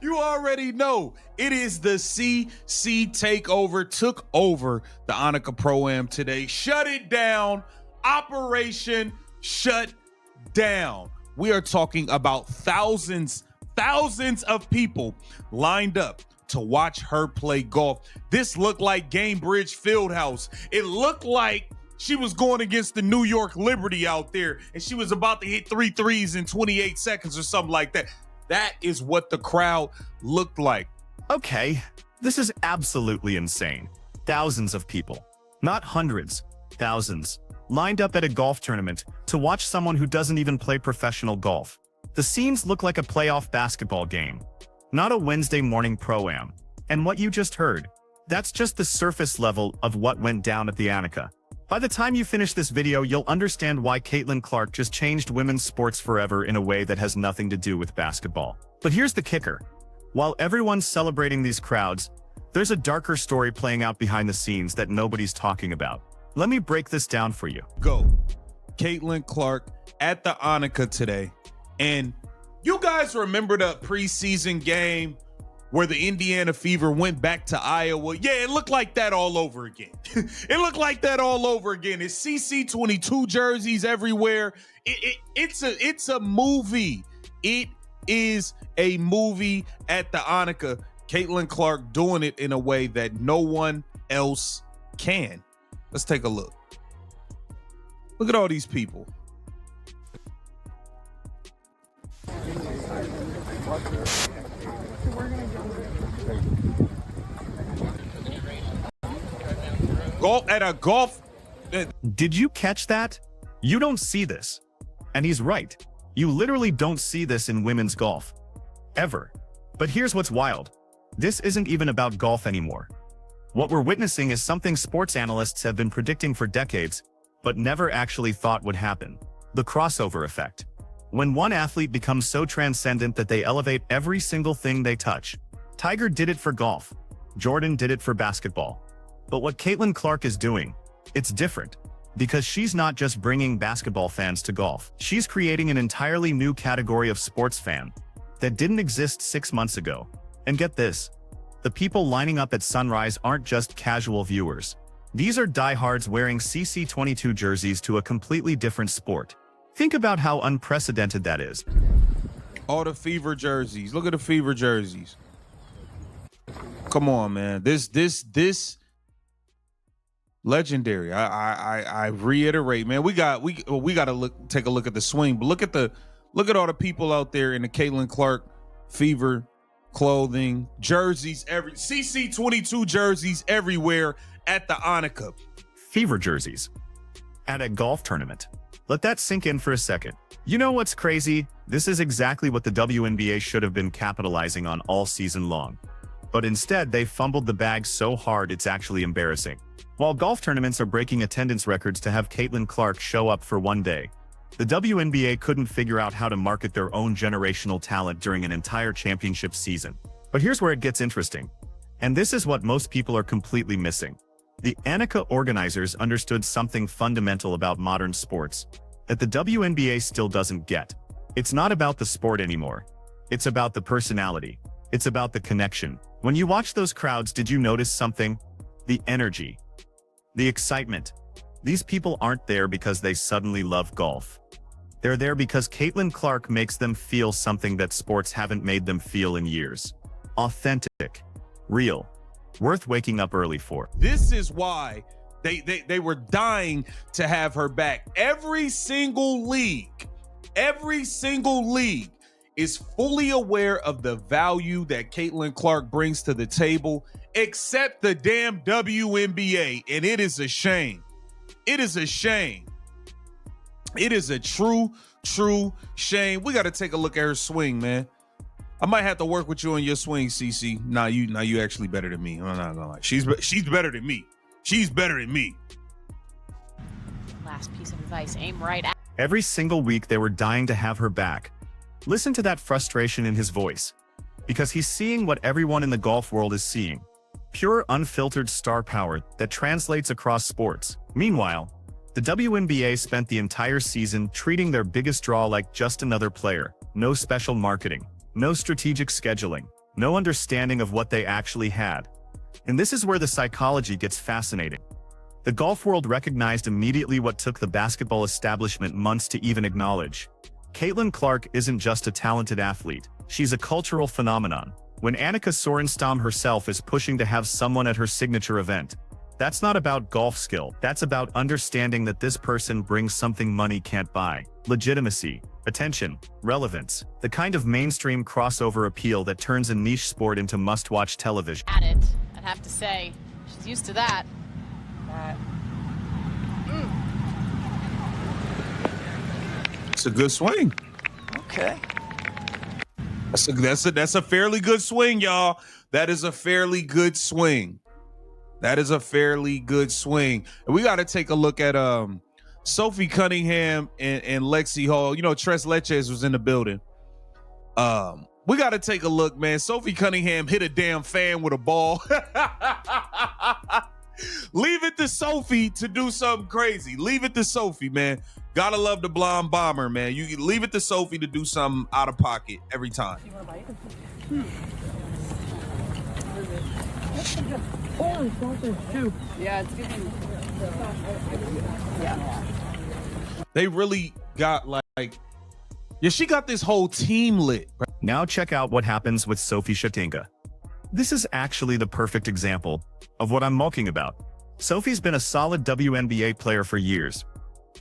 You already know it is the CC takeover. Took over the Annika Pro-Am today. Shut it down. Operation Shut Down. We are talking about thousands of people lined up to watch her play golf. This looked like Gainbridge Fieldhouse. It looked like she was going against the New York Liberty out there, and she was about to hit 3 threes in 28 seconds or something like that. That is what the crowd looked like. Okay, this is absolutely insane. Thousands of people, not hundreds, thousands, lined up at a golf tournament to watch someone who doesn't even play professional golf. The scenes look like a playoff basketball game, not a Wednesday morning pro-am. And what you just heard, that's just the surface level of what went down at the Annika. By the time you finish this video, you'll understand why Caitlyn Clark just changed women's sports forever in a way that has nothing to do with basketball. But here's the kicker. While everyone's celebrating these crowds, there's a darker story playing out behind the scenes that nobody's talking about. Let me break this down for you. Go. Caitlyn Clark at the Annika today. And you guys remember the preseason game where the Indiana Fever went back to Iowa? Yeah, it looked like that all over again. It looked like that all over again. It's CC22 jerseys everywhere. It's a movie. It is a movie at the Annika. Caitlyn Clark doing it in a way that no one else can. Let's take a look. Look at all these people. Golf at a golf. Did you catch that? You don't see this. And he's right. You literally don't see this in women's golf. Ever. But here's what's wild. This isn't even about golf anymore. What we're witnessing is something sports analysts have been predicting for decades, but never actually thought would happen. The crossover effect. When one athlete becomes so transcendent that they elevate every single thing they touch. Tiger did it for golf. Jordan did it for basketball. But what Caitlyn Clark is doing, it's different. Because she's not just bringing basketball fans to golf. She's creating an entirely new category of sports fan that didn't exist 6 months ago. And get this, the people lining up at sunrise aren't just casual viewers. These are diehards wearing CC22 jerseys to a completely different sport. Think about how unprecedented that is. All the Fever jerseys. Look at the Fever jerseys. Come on, man. This legendary. I reiterate, man. We got to take a look at the swing, but look at all the people out there in the Caitlyn Clark Fever clothing, jerseys, CC22 jerseys everywhere at the Annika. Fever jerseys at a golf tournament. Let that sink in for a second. You know what's crazy? This is exactly what the WNBA should have been capitalizing on all season long. But instead, they fumbled the bag so hard it's actually embarrassing. While golf tournaments are breaking attendance records to have Caitlyn Clark show up for one day, the WNBA couldn't figure out how to market their own generational talent during an entire championship season. But here's where it gets interesting. And this is what most people are completely missing. The Annika organizers understood something fundamental about modern sports that the WNBA still doesn't get. It's not about the sport anymore. It's about the personality. It's about the connection. When you watch those crowds, did you notice something? The energy. The excitement. These people aren't there because they suddenly love golf. They're there because Caitlyn Clark makes them feel something that sports haven't made them feel in years. Authentic. Real. Worth waking up early for. This is why they were dying to have her back. Every single league is fully aware of the value that Caitlyn Clark brings to the table, except the damn WNBA, and it is a shame. It is a shame. It is a true shame. We got to take a look at her swing, man. I might have to work with you on your swing, CC. Nah, you actually better than me. I'm not gonna lie. She's better than me. She's better than me. Last piece of advice, aim right at. Every single week they were dying to have her back. Listen to that frustration in his voice. Because he's seeing what everyone in the golf world is seeing. Pure, unfiltered star power that translates across sports. Meanwhile, the WNBA spent the entire season treating their biggest draw like just another player. No special marketing. no strategic scheduling, no understanding of what they actually had. And this is where the psychology gets fascinating. The golf world recognized immediately what took the basketball establishment months to even acknowledge. Caitlyn Clark isn't just a talented athlete, she's a cultural phenomenon. When Annika Sorenstam herself is pushing to have someone at her signature event, that's not about golf skill, that's about understanding that this person brings something money can't buy. Legitimacy, attention, relevance, the kind of mainstream crossover appeal that turns a niche sport into must-watch television. At it, I'd have to say. She's used to that. It's a good swing. Okay. That's a fairly good swing, y'all. That is a fairly good swing. That is a fairly good swing. And we got to take a look at Sophie Cunningham and Lexi Hall. You know, Tres Leches was in the building. We got to take a look, man. Sophie Cunningham hit a damn fan with a ball. Leave it to Sophie to do something crazy. Leave it to Sophie, man. Gotta love the blonde bomber, man. You leave it to Sophie to do something out of pocket every time. You want to bite? Oh, sausage too. Yeah, it's good. Yeah. They really got yeah, she got this whole team lit. Now check out what happens with Sophie Cunningham. This is actually the perfect example of what I'm talking about. Sophie's been a solid WNBA player for years.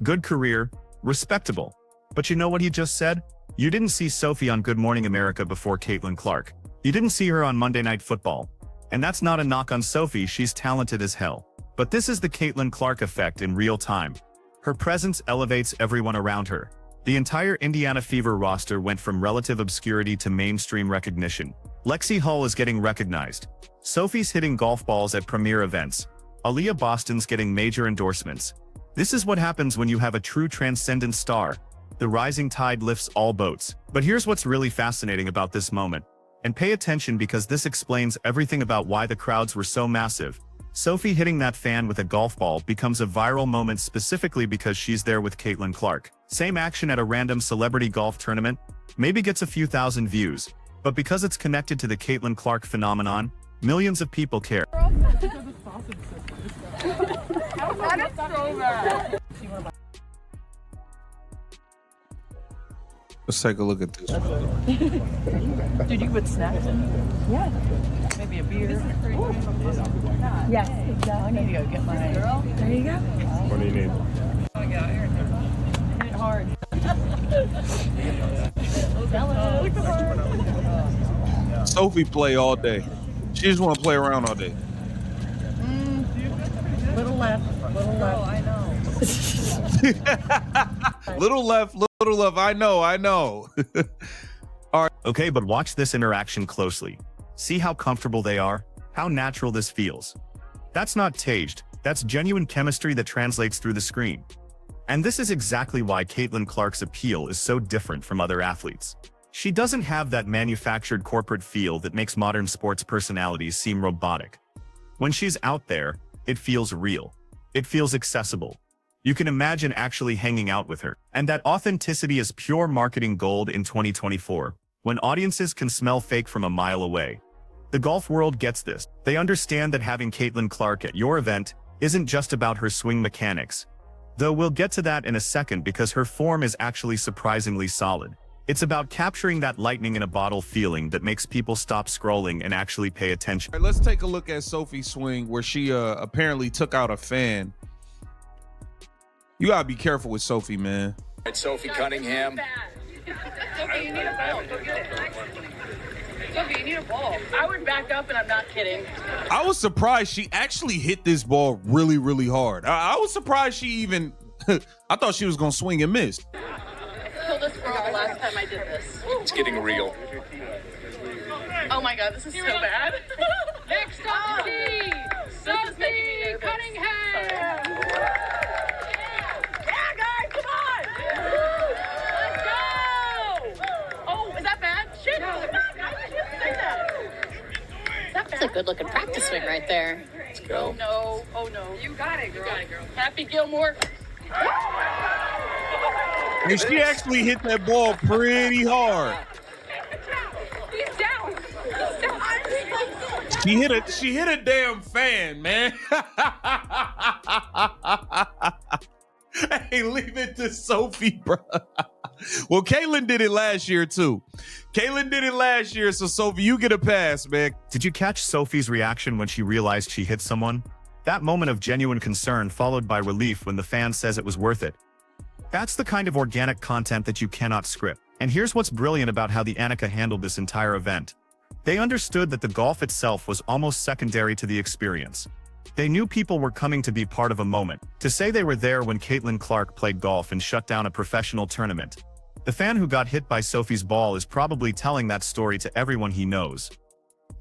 Good career, respectable. But you know what he just said? You didn't see Sophie on Good Morning America before Caitlyn Clark. You didn't see her on Monday Night Football. And that's not a knock on Sophie, she's talented as hell. But this is the Caitlyn Clark effect in real time. Her presence elevates everyone around her. The entire Indiana Fever roster went from relative obscurity to mainstream recognition. Lexi Hall is getting recognized. Sophie's hitting golf balls at premier events. Aaliyah Boston's getting major endorsements. This is what happens when you have a true transcendent star. The rising tide lifts all boats. But here's what's really fascinating about this moment. And pay attention because this explains everything about why the crowds were so massive. Sophie hitting that fan with a golf ball becomes a viral moment specifically because she's there with Caitlyn Clark. Same action at a random celebrity golf tournament, maybe gets a few thousand views. But because it's connected to the Caitlyn Clark phenomenon, millions of people care. Let's take a look at this. Dude, you put snacks in? Yeah. Maybe a beer. Yes, exactly. I need to go get my girl. There you go. What do you need? Oh, yeah, hit it hard. Sophie play all day. She just want to play around all day. Little left, little left. Oh, I know. Little left, I know. All right. Okay, but watch this interaction closely. See how comfortable they are? How natural this feels. That's not staged, that's genuine chemistry that translates through the screen. And this is exactly why Caitlyn Clark's appeal is so different from other athletes. She doesn't have that manufactured corporate feel that makes modern sports personalities seem robotic. When she's out there, it feels real. It feels accessible. You can imagine actually hanging out with her. And that authenticity is pure marketing gold in 2024, when audiences can smell fake from a mile away. The golf world gets this. They understand that having Caitlyn Clark at your event isn't just about her swing mechanics. Though we'll get to that in a second because her form is actually surprisingly solid. It's about capturing that lightning in a bottle feeling that makes people stop scrolling and actually pay attention. All right, let's take a look at Sophie's swing where she apparently took out a fan. You gotta be careful with Sophie, man. It's Sophie Cunningham. Sophie, you need a ball. Go get it. Sophie, you need a ball. I would back up, and I'm not kidding. I was surprised she actually hit this ball really, really hard. I was surprised she even, I thought she was gonna swing and miss. I killed this girl the last time I did this. It's getting real. Oh my god, this is so bad. Next up, Sophie Cunningham. Yeah, guys, come on! Let's go! Oh, is that bad? Shit! Come on, guys, I shouldn't say that. That's a good-looking practice swing right there. Let's go. No, oh no. You got it, girl. Happy Gilmore. And she actually hit that ball pretty hard. She hit a damn fan, man. Hey, leave it to Sophie, bro. Well, Caitlyn did it last year, too. So Sophie, you get a pass, man. Did you catch Sophie's reaction when she realized she hit someone? That moment of genuine concern followed by relief when the fan says it was worth it. That's the kind of organic content that you cannot script. And here's what's brilliant about how the Annika handled this entire event. They understood that the golf itself was almost secondary to the experience. They knew people were coming to be part of a moment. To say they were there when Caitlyn Clark played golf and shut down a professional tournament. The fan who got hit by Sophie's ball is probably telling that story to everyone he knows.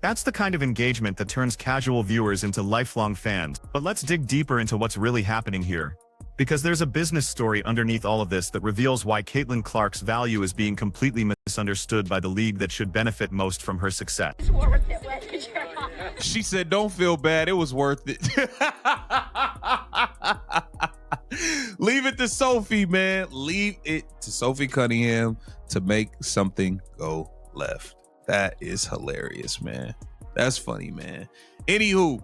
That's the kind of engagement that turns casual viewers into lifelong fans. But let's dig deeper into what's really happening here. Because there's a business story underneath all of this that reveals why Caitlyn Clark's value is being completely misunderstood by the league that should benefit most from her success. She said, don't feel bad. It was worth it. Leave it to Sophie, man. Leave it to Sophie Cunningham to make something go left. That is hilarious, man. That's funny, man. Anywho,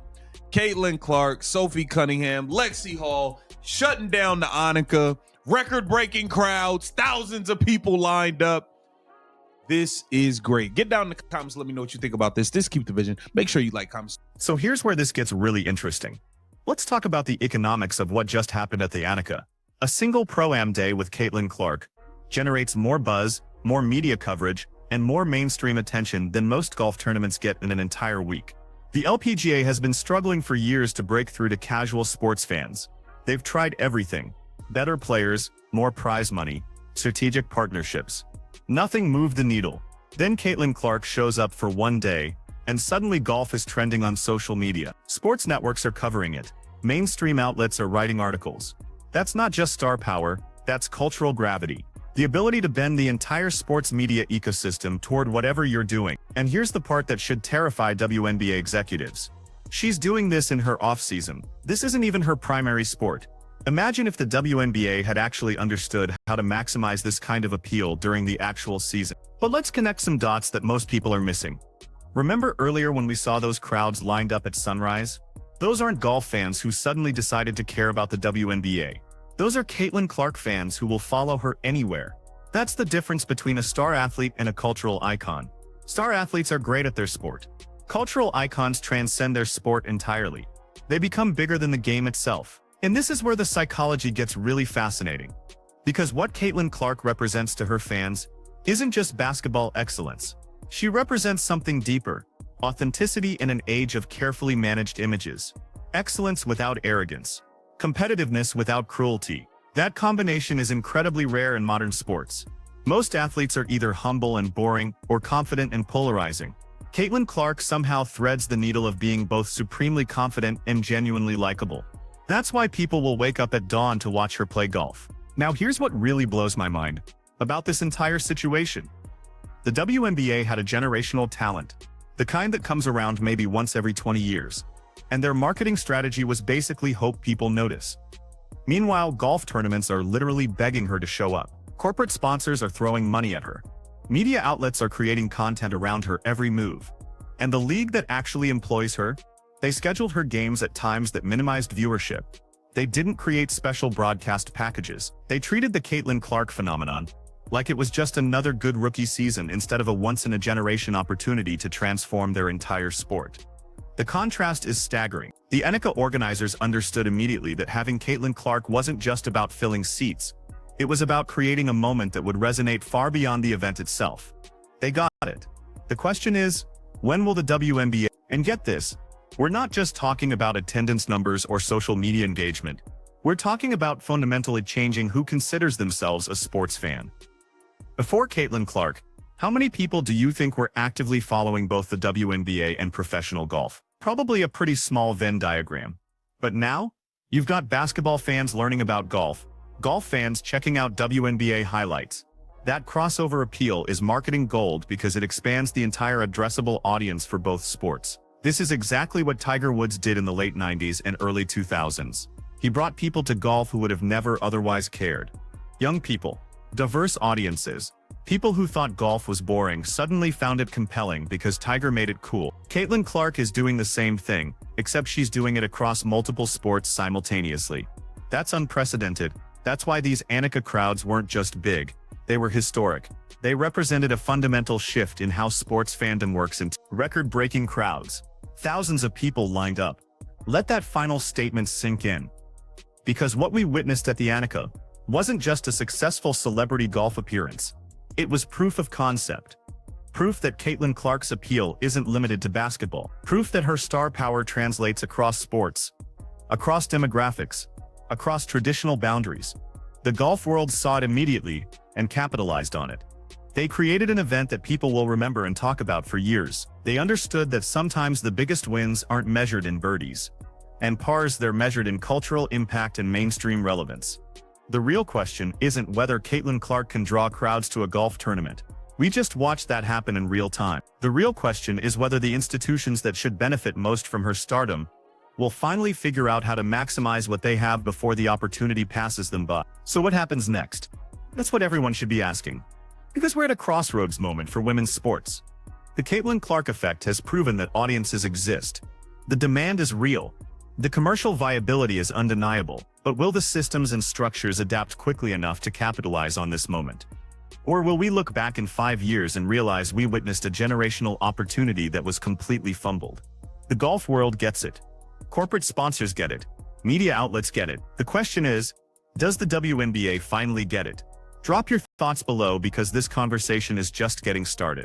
Caitlyn Clark, Sophie Cunningham, Lexi Hall, shutting down the Annika, record-breaking crowds, thousands of people lined up. This is great. Get down in the comments. Let me know what you think about this. This Keep the Vision. Make sure you like, comment. So here's where this gets really interesting. Let's talk about the economics of what just happened at the Annika. A single Pro-Am day with Caitlyn Clark generates more buzz, more media coverage, and more mainstream attention than most golf tournaments get in an entire week. The LPGA has been struggling for years to break through to casual sports fans. They've tried everything. Better players, more prize money, strategic partnerships. Nothing moved the needle. Then Caitlyn Clark shows up for one day, and suddenly golf is trending on social media. Sports networks are covering it. Mainstream outlets are writing articles. That's not just star power, that's cultural gravity. The ability to bend the entire sports media ecosystem toward whatever you're doing. And here's the part that should terrify WNBA executives. She's doing this in her off-season. This isn't even her primary sport. Imagine if the WNBA had actually understood how to maximize this kind of appeal during the actual season. But let's connect some dots that most people are missing. Remember earlier when we saw those crowds lined up at sunrise? Those aren't golf fans who suddenly decided to care about the WNBA. Those are Caitlyn Clark fans who will follow her anywhere. That's the difference between a star athlete and a cultural icon. Star athletes are great at their sport. Cultural icons transcend their sport entirely. They become bigger than the game itself. And this is where the psychology gets really fascinating. Because what Caitlyn Clark represents to her fans isn't just basketball excellence. She represents something deeper, authenticity in an age of carefully managed images, excellence without arrogance, competitiveness without cruelty. That combination is incredibly rare in modern sports. Most athletes are either humble and boring or confident and polarizing. Caitlyn Clark somehow threads the needle of being both supremely confident and genuinely likable. That's why people will wake up at dawn to watch her play golf. Now here's what really blows my mind about this entire situation. The WNBA had a generational talent, the kind that comes around maybe once every 20 years. And their marketing strategy was basically hope people notice. Meanwhile, golf tournaments are literally begging her to show up. Corporate sponsors are throwing money at her. Media outlets are creating content around her every move. And the league that actually employs her, they scheduled her games at times that minimized viewership. They didn't create special broadcast packages. They treated the Caitlyn Clark phenomenon like it was just another good rookie season instead of a once-in-a-generation opportunity to transform their entire sport. The contrast is staggering. The Annika organizers understood immediately that having Caitlyn Clark wasn't just about filling seats. It was about creating a moment that would resonate far beyond the event itself. They got it. The question is, when will the WNBA? And get this, we're not just talking about attendance numbers or social media engagement. We're talking about fundamentally changing who considers themselves a sports fan. Before Caitlyn Clark, how many people do you think were actively following both the WNBA and professional golf? Probably a pretty small Venn diagram. But now, you've got basketball fans learning about golf fans checking out WNBA highlights. That crossover appeal is marketing gold because it expands the entire addressable audience for both sports. This is exactly what Tiger Woods did in the late 90s and early 2000s. He brought people to golf who would have never otherwise cared. Young people, diverse audiences, People who thought golf was boring suddenly found it compelling because Tiger made it cool. Caitlyn Clark is doing the same thing, except she's doing it across multiple sports simultaneously. That's unprecedented. That's why these Annika crowds weren't just big, they were historic. They represented a fundamental shift in how sports fandom works in record-breaking crowds. Thousands of people lined up. Let that final statement sink in. Because what we witnessed at the Annika wasn't just a successful celebrity golf appearance. It was proof of concept. Proof that Caitlyn Clark's appeal isn't limited to basketball. Proof that her star power translates across sports, across demographics, across traditional boundaries. The golf world saw it immediately and capitalized on it. They created an event that people will remember and talk about for years. They understood that sometimes the biggest wins aren't measured in birdies and pars, they're measured in cultural impact and mainstream relevance. The real question isn't whether Caitlyn Clark can draw crowds to a golf tournament. We just watched that happen in real time. The real question is whether the institutions that should benefit most from her stardom will finally figure out how to maximize what they have before the opportunity passes them by. So what happens next? That's what everyone should be asking. Because we're at a crossroads moment for women's sports. The Caitlyn Clark effect has proven that audiences exist. The demand is real. The commercial viability is undeniable, but will the systems and structures adapt quickly enough to capitalize on this moment? Or will we look back in 5 years and realize we witnessed a generational opportunity that was completely fumbled? The golf world gets it. Corporate sponsors get it. Media outlets get it. The question is, does the WNBA finally get it? Drop your thoughts below because this conversation is just getting started.